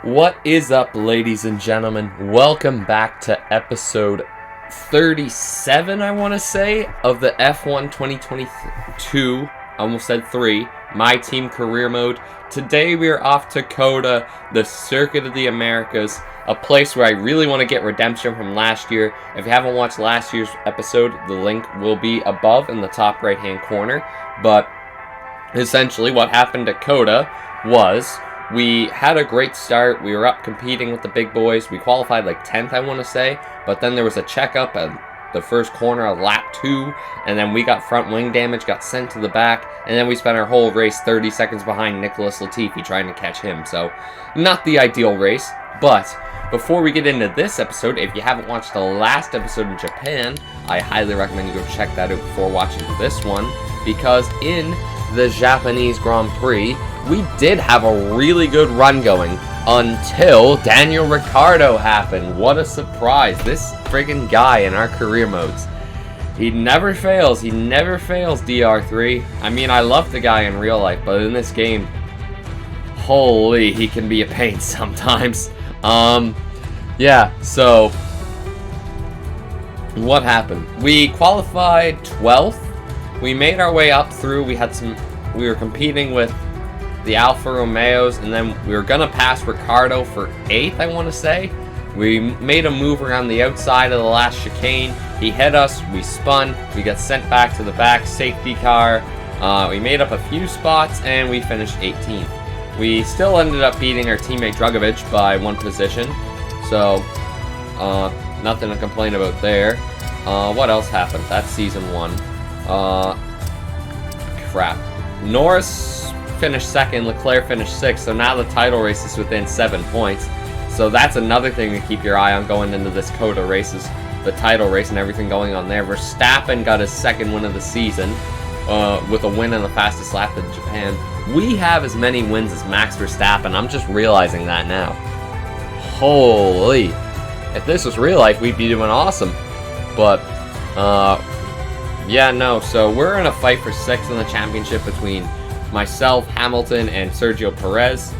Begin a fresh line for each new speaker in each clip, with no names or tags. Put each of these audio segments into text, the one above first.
What is up, ladies and gentlemen? Welcome back to episode 37, I want to say, of the F1 2022, I almost said 3, My Team Career Mode. Today we are off to COTA, the Circuit of the Americas, a place where I really want to get redemption from last year. If you haven't watched last year's episode, the link will be above in the top right-hand corner. But essentially what happened at COTA was we had a great start. We were up competing with the big boys. We qualified like 10th, I want to say. But then there was a checkup at the first corner of lap 2. And then we got front wing damage, got sent to the back. And then we spent our whole race 30 seconds behind Nicholas Latifi trying to catch him. So, not the ideal race. But before we get into this episode, if you haven't watched the last episode in Japan, I highly recommend you go check that out before watching this one. Because in the Japanese Grand Prix, we did have a really good run going until Daniel Ricciardo happened. What a surprise. This friggin' guy in our career modes. He never fails. He never fails, DR3. I mean, I love the guy in real life, but in this game, holy, he can be a pain sometimes. Yeah, so what happened? We qualified 12th. We made our way up through. We were competing with the Alfa Romeos, and then we were gonna pass Ricciardo for 8th, I want to say. We made a move around the outside of the last chicane. He hit us, we spun, we got sent back to the back, safety car. We made up a few spots, and we finished 18th. We still ended up beating our teammate Drugovich by 1 position, so nothing to complain about there. What else happened? That's season 1. Crap. Norris finished 2nd, Leclerc finished 6th, so now the title race is within 7 points. So that's another thing to keep your eye on going into this COTA races, the title race and everything going on there. Verstappen got his 2nd win of the season with a win in the fastest lap in Japan. We have as many wins as Max Verstappen. I'm just realizing that now. Holy. If this was real life, we'd be doing awesome. But, yeah, no. So we're in a fight for 6th in the championship between myself, Hamilton, and Sergio Perez.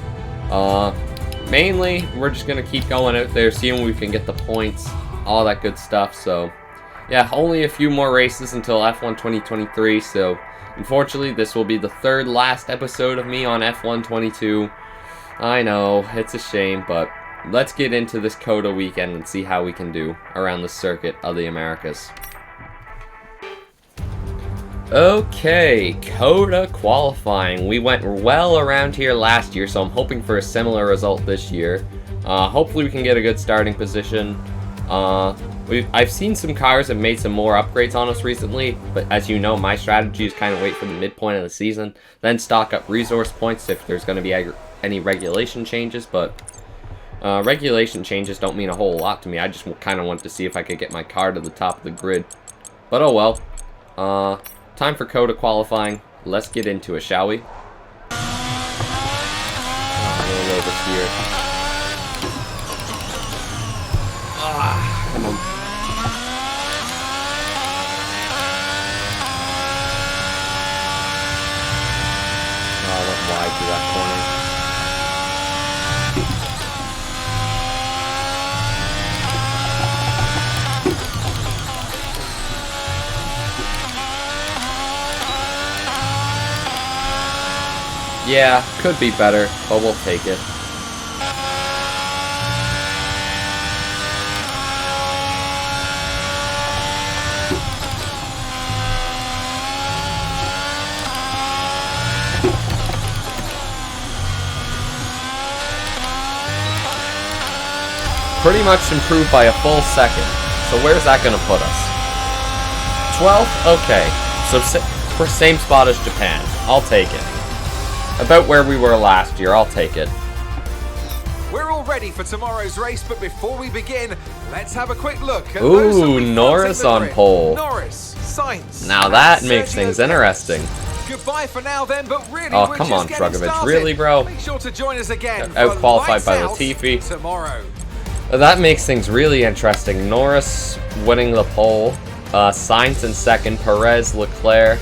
Mainly, we're just going to keep going out there, seeing if we can get the points, all that good stuff. So, yeah, only a few more races until F1 2023. So, unfortunately, this will be the 3rd last episode of me on F1 22. I know, it's a shame, but let's get into this COTA weekend and see how we can do around the Circuit of the Americas. Okay, COTA qualifying. We went well around here last year, so I'm hoping for a similar result this year. Hopefully we can get a good starting position. I've seen some cars that made some more upgrades on us recently, but as you know, my strategy is kind of wait for the midpoint of the season, then stock up resource points if there's going to be any regulation changes, but regulation changes don't mean a whole lot to me. I just kind of want to see if I could get my car to the top of the grid. But oh well. Time for COTA qualifying. Let's get into it, shall we? Oh, a little over here. Come on. Oh, I went wide through that corner. Yeah, could be better, but we'll take it. Pretty much improved by a full second. So where's that going to put us? 12th? Okay. So same spot as Japan. I'll take it. About where we were last year, I'll take it.
We're all ready for tomorrow's race, but before we begin, let's have a quick look at those that we
Norris on pole.
Norris, Sainz.
Now that makes things interesting.
Goodbye for now then, but really,
oh, come on, Drugovich. Really, bro?
Make sure to join us again.
Out-qualified by Latifi.
Tomorrow.
That makes things really interesting. Norris winning the pole. Sainz in 2nd. Perez, Leclerc.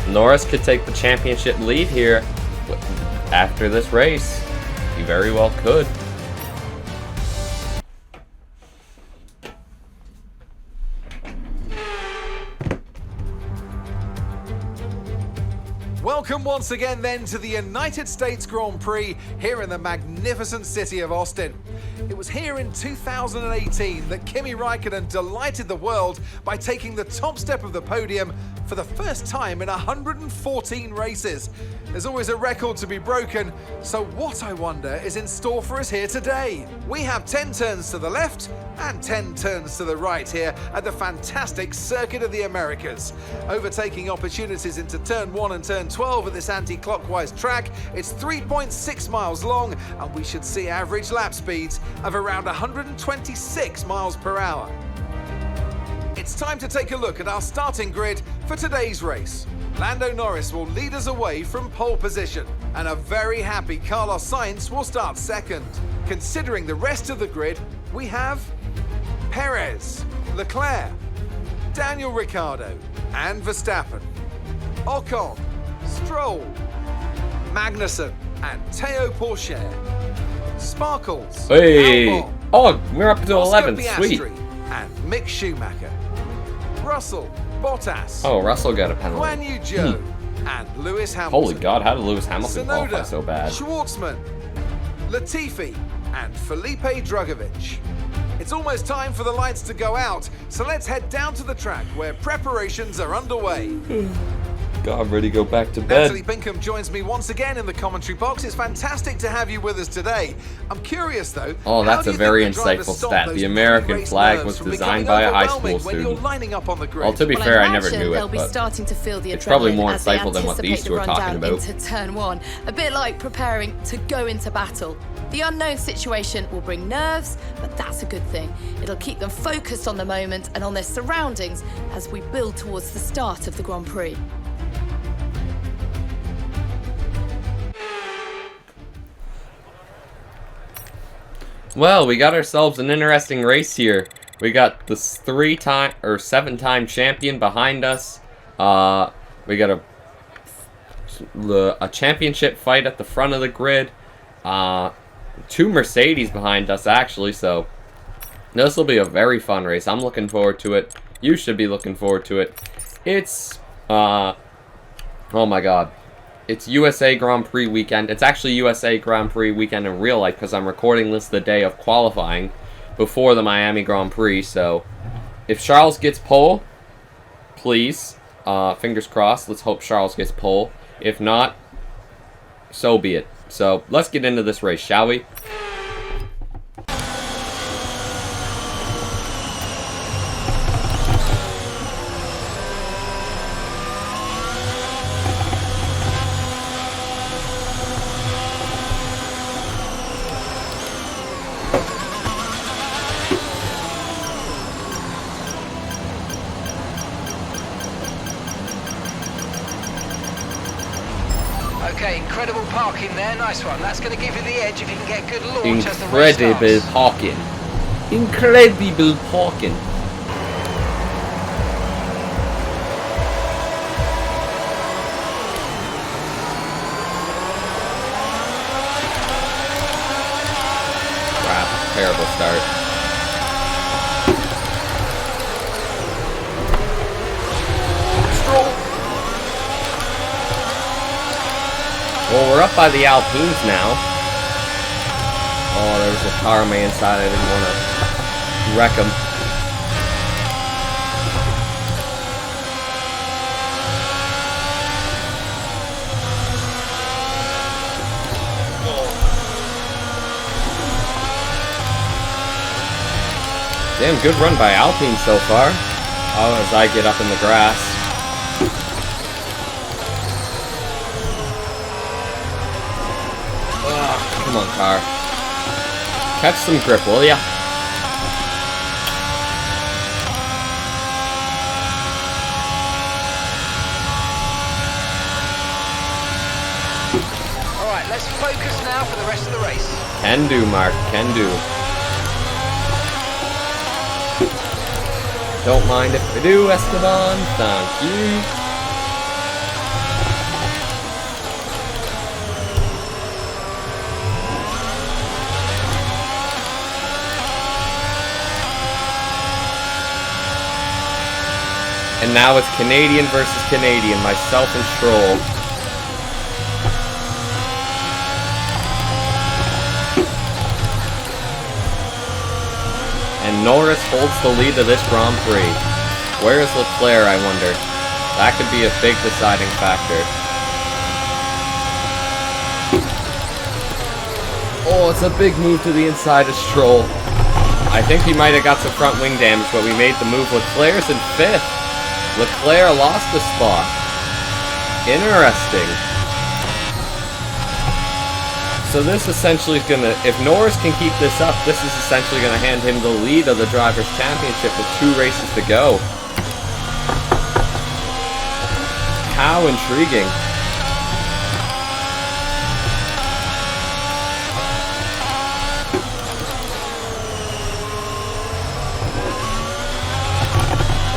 Norris could take the championship lead here after this race. He very well could.
Welcome once again then to the United States Grand Prix here in the magnificent city of Austin. It was here in 2018 that Kimi Räikkönen delighted the world by taking the top step of the podium for the first time in 114 races. There's always a record to be broken, so what, I wonder, is in store for us here today? We have 10 turns to the left and 10 turns to the right here at the fantastic Circuit of the Americas. Overtaking opportunities into turn 1 and turn 12 at this anti-clockwise track. It's 3.6 miles long and we should see average lap speeds of around 126 miles per hour. It's time to take a look at our starting grid for today's race. Lando Norris will lead us away from pole position, and a very happy Carlos Sainz will start second. Considering the rest of the grid, we have Perez, Leclerc, Daniel Ricciardo, and Verstappen, Ocon, Stroll, Magnussen, and Théo Pourchaire, Sparkles,
Hey!
Albon,
Oh, we're up to
Oscar
11. Sweet.
Piastri, and Mick Schumacher, Russell, Bottas,
Oh, Russell got a penalty.
Guan Yu Zhou, and Lewis Hamilton.
Holy God, how did Lewis Hamilton qualify
Tsunoda,
so bad?
Schwartzman, Latifi, and Felipe Drugovich. It's almost time for the lights to go out, so let's head down to the track where preparations are underway.
God, I'm ready to go back to
Natalie
bed.
Pinkham joins me once again in the commentary box. It's fantastic to have you with us today. I'm curious though.
Oh,
how
that's
do
a
you
very
think they're trying to
insightful
stop
stat.
those
The American
pre-race
flag
nerves
was
from
designed
becoming
by a high school
overwhelming when you're
student.
lining up on the grid?
Well, to be
Well,
fair, I
I
never
imagine
knew
they'll
it,
be
but
starting to feel the
it's probably
adrenaline
more
as they
insightful than what these
anticipate
two
the
are talking
rundown
about.
into turn 1, a bit like preparing to go into battle. The unknown situation will bring nerves, but that's a good thing. It'll keep them focused on the moment and on their surroundings as we build towards the start of the Grand Prix.
Well, we got ourselves an interesting race here. We got this 7-time champion behind us. We got a championship fight at the front of the grid. 2 Mercedes behind us, actually, so this will be a very fun race. I'm looking forward to it. You should be looking forward to it. It's, oh my God. It's USA Grand Prix weekend. It's actually USA Grand Prix weekend in real life because I'm recording this the day of qualifying before the Miami Grand Prix. So if Charles gets pole, please, fingers crossed. Let's hope Charles gets pole. If not, so be it. So let's get into this race, shall we?
Okay, incredible parking there, nice one. That's going to give you the edge if you can get good launch as the race
Incredible
starts.
parking. Incredible parking. Crap, terrible start. Well, we're up by the Alpines now. Oh, there's a car on my inside. I didn't want to wreck him. Damn, good run by Alpine so far. Oh, as I get up in the grass. Come on, car. Catch some grip, will ya?
Alright, let's focus now for the rest of the race.
Can do, Mark. Can do. Don't mind if I do, Esteban. Thank you. And now it's Canadian versus Canadian, myself and Stroll. and Norris holds the lead of this Grand Prix. Where is Leclerc, I wonder? That could be a big deciding factor. Oh, it's a big move to the inside of Stroll. I think he might have got some front wing damage, but we made the move. Leclerc's in 5th. Leclerc lost the spot. Interesting. So this essentially is going to, if Norris can keep this up, this is essentially going to hand him the lead of the Drivers' Championship with 2 races to go. How intriguing.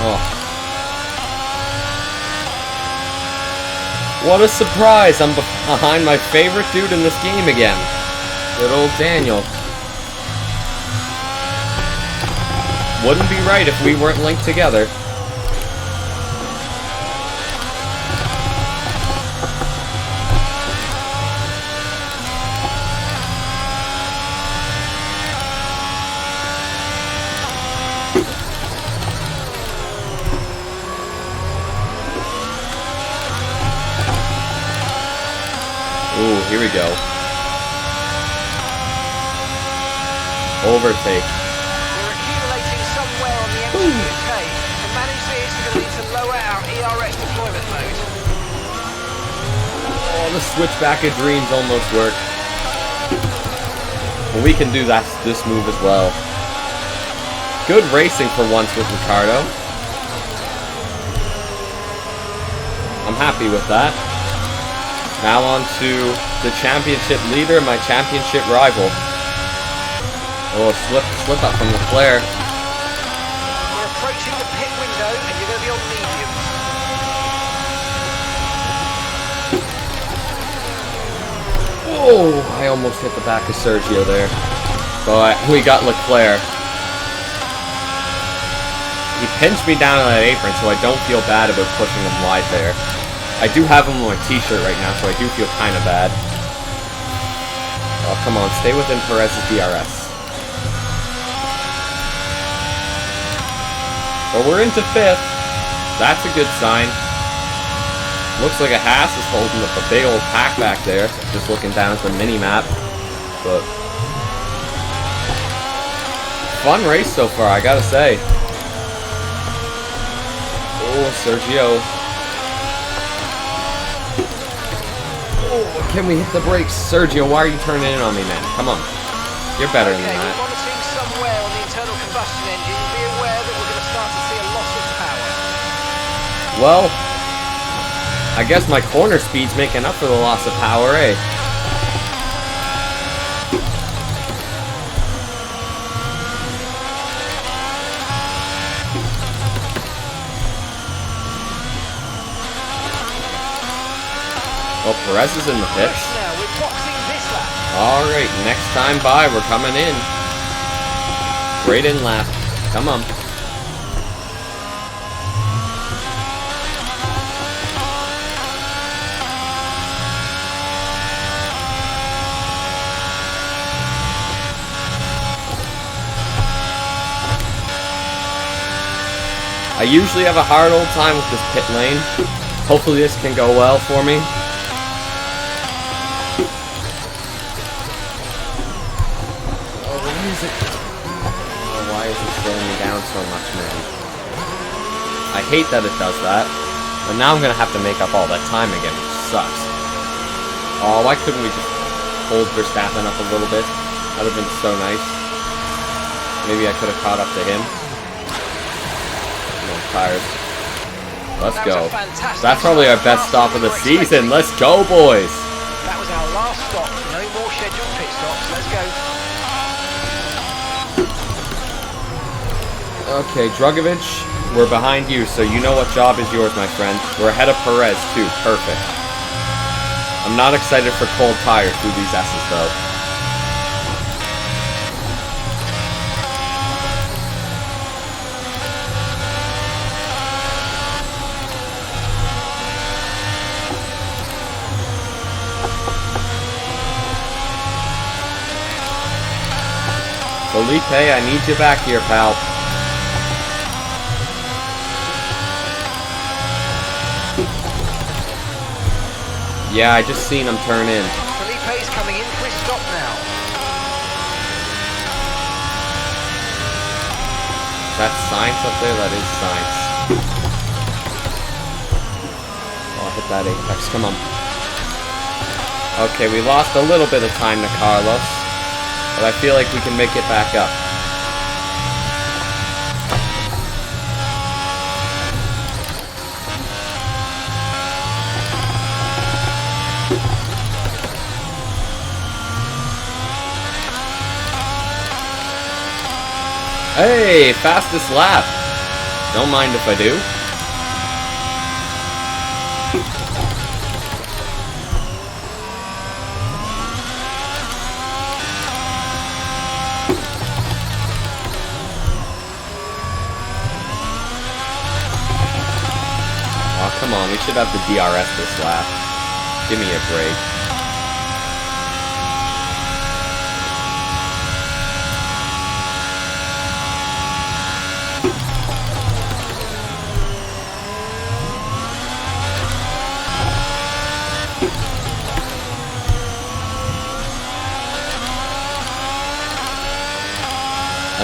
Oh. What a surprise! I'm behind my favorite dude in this game again. Good old Daniel. Wouldn't be right if we weren't linked together. Ooh, here we go. Overtake.
We're accumulating somewhere on the MGUK. To manage this, we're going to need to lower our ERS deployment mode.
Oh, the switchback of dreams almost worked. Well, we can do that, this move as well. Good racing for once with Ricardo. I'm happy with that. Now on to the championship leader, my championship rival. Oh, slip up from Leclerc.
We're approaching the pit window and you're going to be on mediums.
Oh, I almost hit the back of Sergio there. But we got Leclerc. He pinched me down on that apron, so I don't feel bad about pushing him wide there. I do have him on my t-shirt right now, so I do feel kind of bad. Oh, come on, stay within Perez's DRS. But we're into 5th. That's a good sign. Looks like a Haas is holding up a big old pack back there. Just looking down at the mini-map. But fun race so far, I gotta say. Oh, Sergio. Can we hit the brakes? Sergio, why are you turning in on me, man? Come on. You're better than that.
We're monitoring somewhere on the internal combustion engine. Be aware that we're going to start to see a loss of power.
Well, I guess my corner speed's making up for the loss of power, eh? Oh, Perez is in the pits.
Now, we're boxing this lap.
Alright, next time by, we're coming in. Great in lap. Come on. I usually have a hard old time with this pit lane. Hopefully this can go well for me. Why is it slowing me down so much, man? I hate that it does that. But now I'm gonna have to make up all that time again, which sucks. Oh, why couldn't we just hold Verstappen up a little bit? That would have been so nice. Maybe I could have caught up to him. No tires. Let's go. That's probably our best stop of the season. Let's go, boys!
That was our last stop. No more scheduled pit stops. Let's go.
Okay, Drugovich, we're behind you, so you know what job is yours, my friend. We're ahead of Perez, too. Perfect. I'm not excited for cold tires through these S's, though. Felipe, I need you back here, pal. Yeah, I just seen him turn in.
Felipe's coming in for his stop now.
That's science up there? That is science. Oh, hit that apex. Come on. Okay, we lost a little bit of time to Carlos, but I feel like we can make it back up. Hey, fastest lap. Don't mind if I do. Oh, come on. We should have the DRS this lap. Give me a break.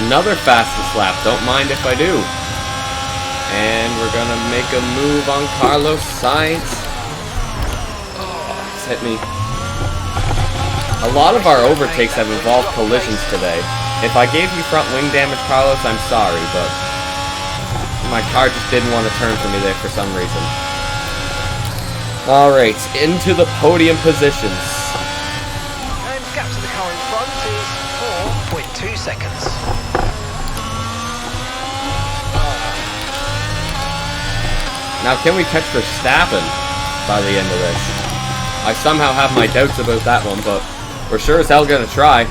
Another fastest lap, don't mind if I do. And we're gonna make a move on Carlos Sainz. Oh, it's hit me. A lot of our overtakes have involved collisions today. If I gave you front wing damage, Carlos, I'm sorry, but my car just didn't want to turn for me there for some reason. Alright, into the podium positions.
And gap to the car in front is 4.2 seconds.
Now, can we catch Verstappen by the end of this? I somehow have my doubts about that one, but we're sure as hell gonna try.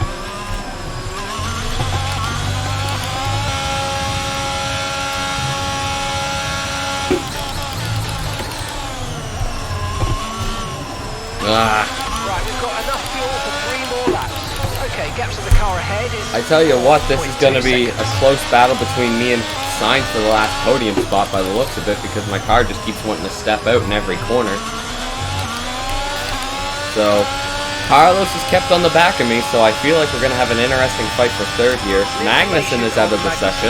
Right, we've got enough fuel for 3 more laps. Okay, gap to the car ahead is...
I tell you what, this is gonna be a close battle between me and Sainz for the last podium spot by the looks of it, because my car just keeps wanting to step out in every corner. So, Carlos is kept on the back of me, so I feel like we're going to have an interesting fight for third here. Magnussen is out of the session.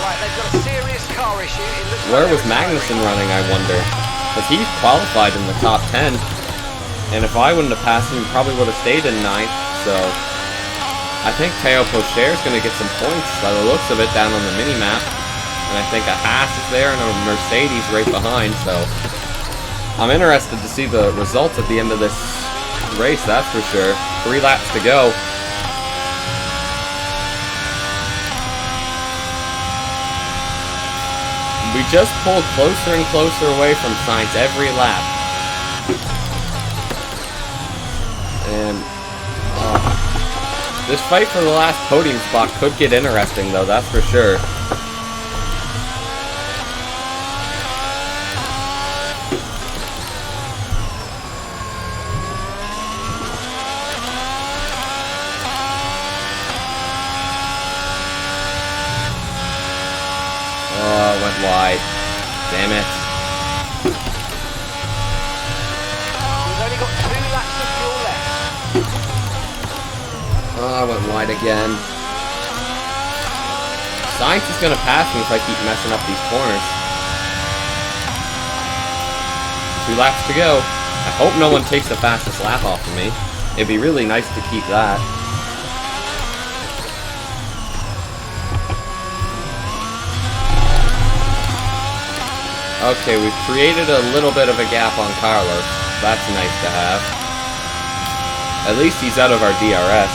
Right, they've got a serious car issue.
Where was Magnussen running, I wonder? Because he's qualified in the top 10. And if I wouldn't have passed him, he probably would have stayed in 9th. So, I think Théo Pourchaire is going to get some points by the looks of it down on the mini-map. And I think a Haas is there and a Mercedes right behind, so I'm interested to see the results at the end of this race, that's for sure. 3 laps to go. We just pulled closer and closer away from Sainz every lap. And this fight for the last podium spot could get interesting, though, that's for sure. Oh, it went wide. Damn it.
We've only got 2 laps of fuel left.
Oh, I went wide again. Sainz is going to pass me if I keep messing up these corners. 2 laps to go. I hope no one takes the fastest lap off of me. It'd be really nice to keep that. Okay, we've created a little bit of a gap on Carlos. That's nice to have. At least he's out of our DRS.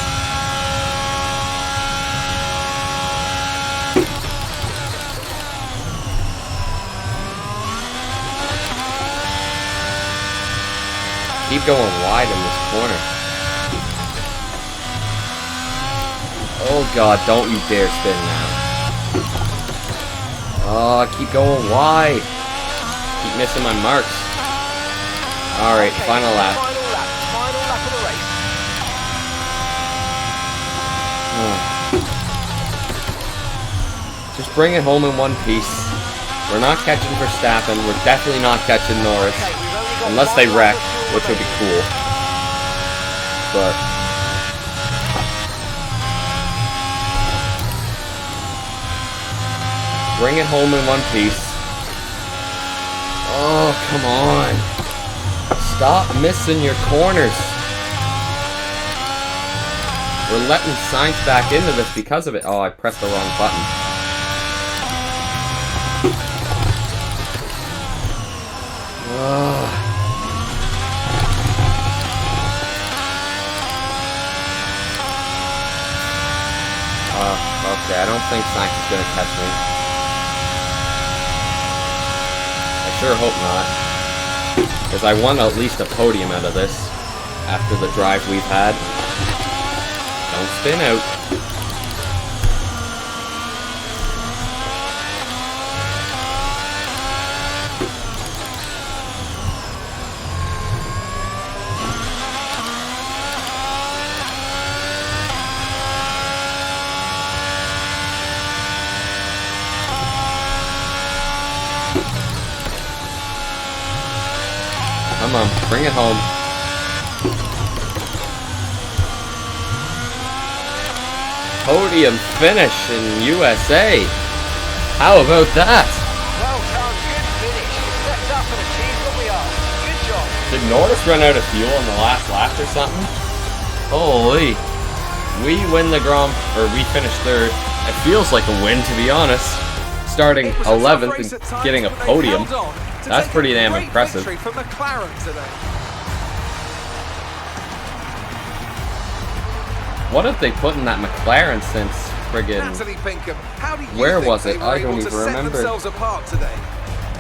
Keep going wide in this corner. Oh god, don't you dare spin now. Oh, keep going wide. Keep missing my marks. Alright,
Okay,
final lap.
Final lap of the race.
bring it home in one piece. We're not catching Verstappen. We're definitely not catching Norris.
Okay, we've only got
Unless they
one
wreck,
lap of fuel
which would be
remaining.
cool. But bring it home in one piece. Oh, come on. Stop missing your corners. We're letting Sainz back into this because of it. Oh, I pressed the wrong button. Ugh. Okay, I don't think Sainz is going to catch me. I sure hope not. Because I want at least a podium out of this after the drive we've had. Don't spin out. Come on, bring it home. Podium finish in USA. How about that?
Well done, good finish. You stepped up and achieved what we asked. Good job.
Did Norris run out of fuel in the last lap or something? Holy. We win the we finished third. It feels like a win, to be honest. Starting 11th and getting a podium. That's pretty damn impressive.
For McLaren today.
What have they put in that McLaren since friggin'...
Natalie Pinkham, how do you
Where
think
was it?
they were
I don't
able to
even
set
remember.
themselves apart today?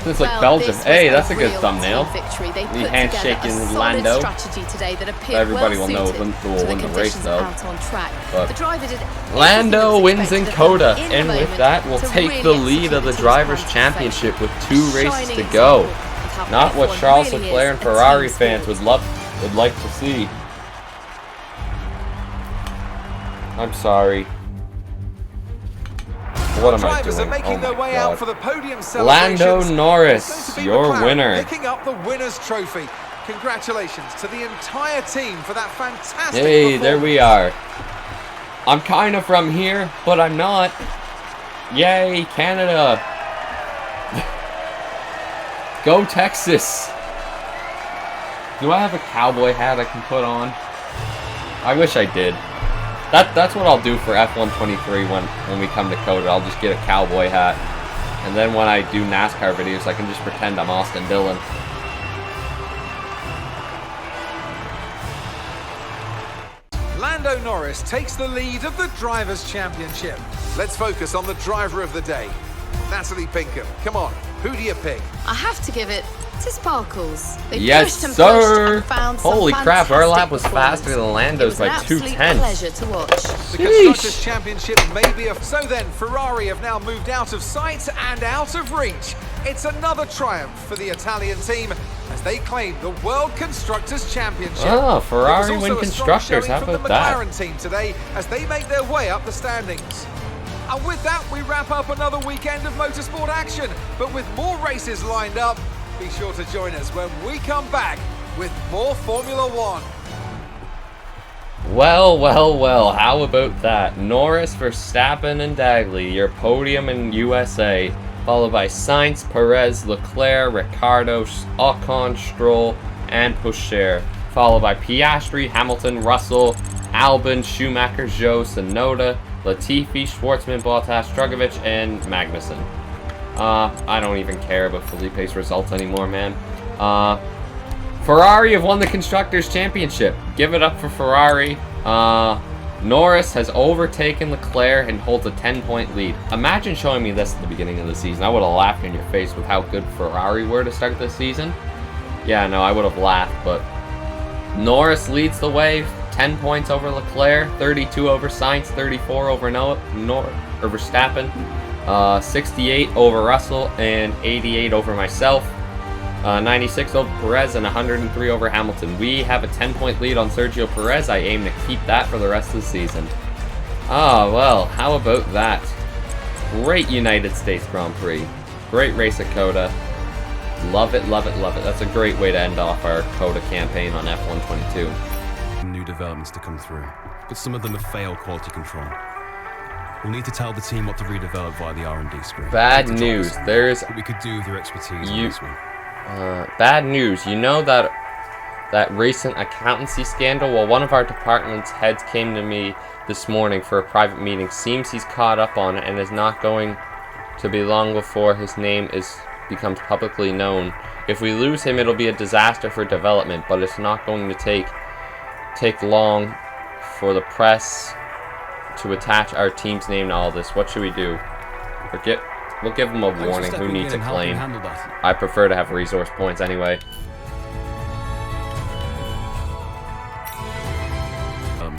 It's like
Well,
Belgium.
this was
Hey, that's a good
real
thumbnail.
team victory. They
The
put
handshake
together a
in
solid
Lando.
strategy today that appeared
Everybody
well
will know
suited
who will
to
win the race,
conditions
though.
out on track.
But
The driver did everything
Lando
that was
wins in
expected of
COTA,
him in the
and with
moment
that, we'll
to
take
really
the lead of the
execute his
Drivers'
plan to
Championship with
perfection.
2 races
Shining
to
example
go.
of how
Not what
F1
Charles
really
Leclerc
is
and
a
Ferrari
team
fans
sport.
would like to see. I'm sorry. What am I
Drivers
doing?
are making
Oh
their
my
way out for
God.
the podium celebrations.
Lando
It's
Norris,
going to be
your
McLaren
winner.
picking up the winner's trophy. Congratulations to the entire team for that fantastic
Hey, there we
performance.
are. I'm kind of from here, but I'm not. Yay, Canada. Go Texas. Do I have a cowboy hat I can put on? I wish I did. That's what I'll do for F1 23 when we come to COTA. I'll just get a cowboy hat. And then when I do NASCAR videos, I can just pretend I'm Austin Dillon.
Lando Norris takes the lead of the Drivers' Championship. Let's focus on the driver of the day. Natalie Pinkham, come on, who do you pick?
I have to give it to Sparkles. They
Yes,
pushed and
sir.
pushed and found some
Holy crap, our lap was
fantastic
faster than
performance.
Lando's
It was
by
an
2
absolute
tenths.
pleasure to watch.
The Constructors' Championship may be so then, Ferrari have now moved out of sight and out of reach. It's another triumph for the Italian team as they claim the World Constructors' Championship.
Oh, Ferrari
There was
win
also a strong
Constructors.
showing
How
from
about
the
that?
McLaren team today as they make their way up the standings. And with that, we wrap up another weekend of motorsport action. But with more races lined up, be sure to join us when we come back with more Formula One.
Well, well, well, how about that? Norris, Verstappen, and Dagley, your podium in USA, followed by Sainz, Perez, Leclerc, Ricciardo, Ocon, Stroll, and Porsche, followed by Piastri, Hamilton, Russell, Albon, Schumacher, Zhou, Tsunoda, Latifi, Schwartzman, Bottas, Drugovich, and Magnussen. I don't even care about Felipe's results anymore, man. Ferrari have won the Constructors' Championship. Give it up for Ferrari. Norris has overtaken Leclerc and holds a 10-point lead. Imagine showing me this at the beginning of the season. I would have laughed in your face with how good Ferrari were to start this season. Yeah, no, I would have laughed, but Norris leads the way. 10 points over Leclerc, 32 over Sainz, 34 over Verstappen, 68 over Russell, and 88 over myself. 96 over Perez and 103 over Hamilton. We have a 10-point lead on Sergio Perez. I aim to keep that for the rest of the season. Ah, well, how about that? Great United States Grand Prix. Great race at COTA. Love it, love it, love it. That's a great way to end off our COTA campaign on F1 22.
New developments to come through, but some of them have failed quality control. We'll need to tell the team what to redevelop via the R&D screen.
Bad news. There's
what we could do with your expertise on this one.
bad news. You know that recent accountancy scandal? Well, one of our department's heads came to me this morning for a private meeting. Seems he's caught up on it and is not going to be long before his name becomes publicly known. If we lose him, it'll be a disaster for development, but it's not going to take long for the press to attach our team's name to all this. What should we do? We'll give him a warning. Who needs a claim? I prefer to have resource points anyway.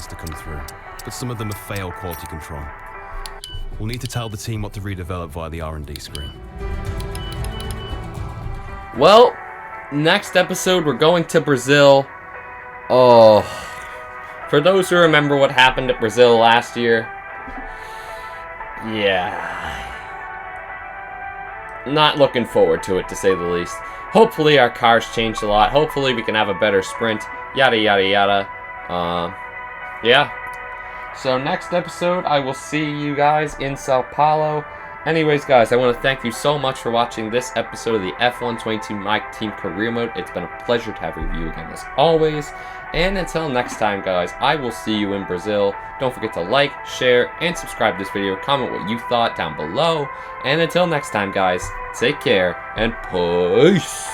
To come through, but some of them have failed quality control. We'll need to tell the team what to redevelop via the R&D screen.
Well, next episode we're going to Brazil. Oh, for those who remember what happened at Brazil last year, yeah, not looking forward to it, to say the least. Hopefully our cars changed a lot. Hopefully we can have a better sprint. Yada yada yada. Yeah. So next episode, I will see you guys in Sao Paulo. Anyways, guys, I want to thank you so much for watching this episode of the F1 22 My Team Career Mode. It's been a pleasure to have a review again, as always. And until next time, guys, I will see you in Brazil. Don't forget to like, share, and subscribe to this video. Comment what you thought down below. And until next time, guys, take care and peace.